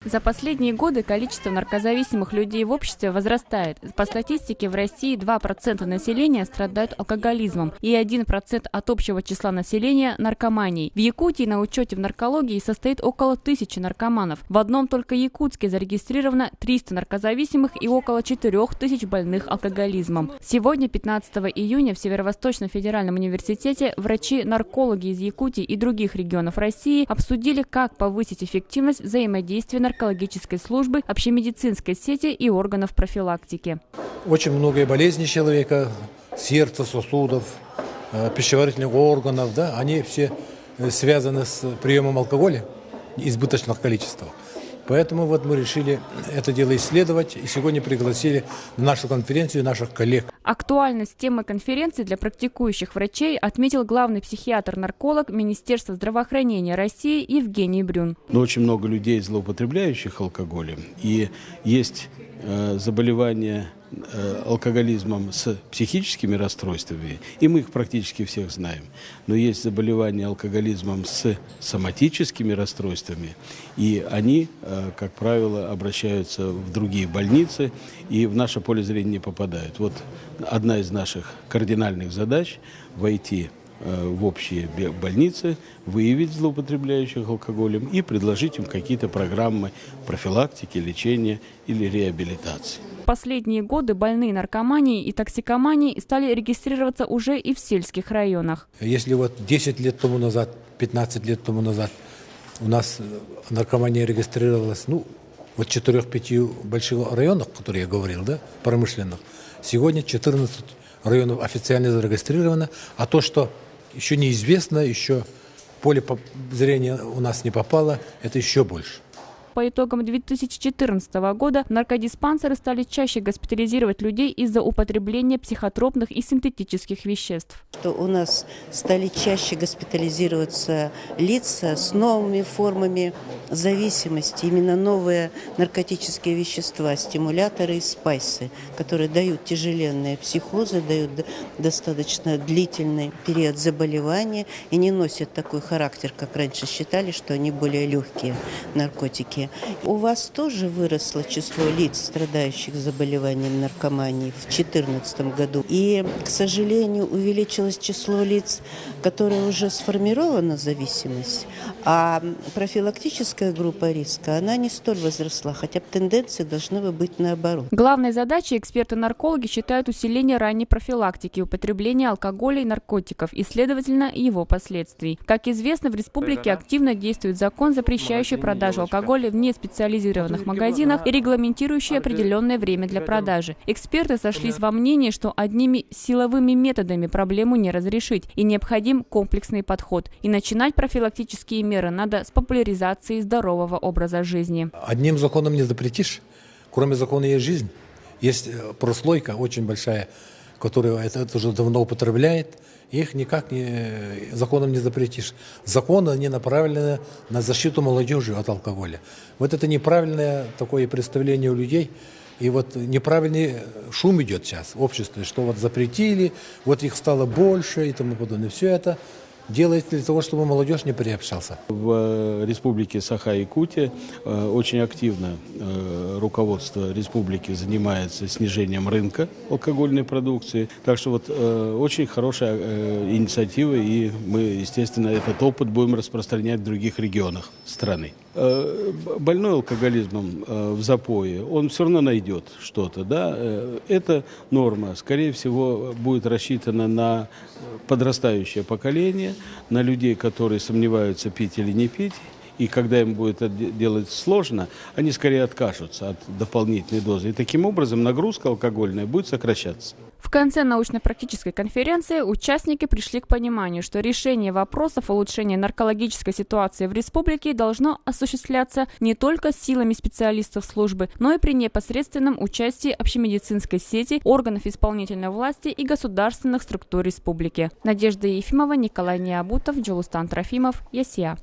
За последние годы количество наркозависимых людей в обществе возрастает. По статистике, в России 2% населения страдают алкоголизмом и 1% от общего числа населения – наркоманией. В Якутии на учете в наркологии состоит около 1000 наркоманов. В одном только Якутске зарегистрировано 300 наркозависимых и около 4000 больных алкоголизмом. Сегодня, 15 июня, в Северо-Восточном федеральном университете врачи-наркологи из Якутии и других регионов России обсудили, как повысить эффективность взаимодействия наркологической службы, общемедицинской сети и органов профилактики. Очень многие болезни человека, сердца, сосудов, пищеварительных органов, они все связаны с приемом алкоголя в избыточных количествах. Поэтому мы решили это дело исследовать и сегодня пригласили на нашу конференцию наших коллег. Актуальность темы конференции для практикующих врачей отметил главный психиатр-нарколог Министерства здравоохранения России Евгений Брюн. Но очень много людей, злоупотребляющих алкоголем, и есть заболевания алкоголизмом с психическими расстройствами, и мы их практически всех знаем. Но есть заболевания алкоголизмом с соматическими расстройствами, и они, как правило, обращаются в другие больницы и в наше поле зрения не попадают. Вот одна из наших кардинальных задач – войти в общие больницы, выявить злоупотребляющих алкоголем и предложить им какие-то программы профилактики, лечения или реабилитации. В последние годы больные наркоманией и токсикоманией стали регистрироваться уже и в сельских районах. Если 10 лет тому назад, 15 лет тому назад у нас наркомания регистрировалась в 4-5 больших районах, которые я говорил, промышленных, сегодня 14 районов официально зарегистрировано, а то, что еще неизвестно, еще поле зрения у нас не попало, это еще больше. По итогам 2014 года наркодиспансеры стали чаще госпитализировать людей из-за употребления психотропных и синтетических веществ. У нас стали чаще госпитализироваться лица с новыми формами зависимости, именно новые наркотические вещества, стимуляторы и спайсы, которые дают тяжеленные психозы, дают достаточно длительный период заболевания и не носят такой характер, как раньше считали, что они более легкие наркотики. У вас тоже выросло число лиц, страдающих заболеванием наркомании в 2014 году. И, к сожалению, увеличилось число лиц, которые уже сформирована зависимость, а профилактическая группа риска, она не столь возросла, хотя тенденции должны быть наоборот. Главной задачей эксперты-наркологи считают усиление ранней профилактики употребления алкоголя и наркотиков и, следовательно, его последствий. Как известно, в республике активно действует закон, запрещающий продажу алкоголя в неспециализированных магазинах и регламентирующий определенное время для продажи. Эксперты сошлись во мнении, что одними силовыми методами проблему не разрешить и необходим комплексный подход. И начинать профилактические меры надо с популяризации здорового образа жизни. Одним законом не запретишь. Кроме закона есть жизнь. Есть прослойка очень большая, которая это уже давно употребляет. Их никак законом не запретишь. Законы, они направлены на защиту молодежи от алкоголя. Это неправильное такое представление у людей. И неправильный шум идет сейчас в обществе, что запретили, их стало больше и тому подобное. Все это делается для того, чтобы молодежь не приобщался. В республике Саха-Якутия очень активно руководство республики занимается снижением рынка алкогольной продукции. Так что очень хорошая инициатива, и мы, естественно, этот опыт будем распространять в других регионах страны. Больной алкоголизмом в запое, он все равно найдет что-то. Эта норма, скорее всего, будет рассчитана на подрастающее поколение, на людей, которые сомневаются, пить или не пить. И когда им будет это делать сложно, они скорее откажутся от дополнительной дозы. И таким образом нагрузка алкогольная будет сокращаться. В конце научно-практической конференции участники пришли к пониманию, что решение вопросов улучшения наркологической ситуации в республике должно осуществляться не только силами специалистов службы, но и при непосредственном участии общемедицинской сети, органов исполнительной власти и государственных структур республики. Надежда Ефимова, Николай Необутов, Джулустан Трофимов, ЯСИА.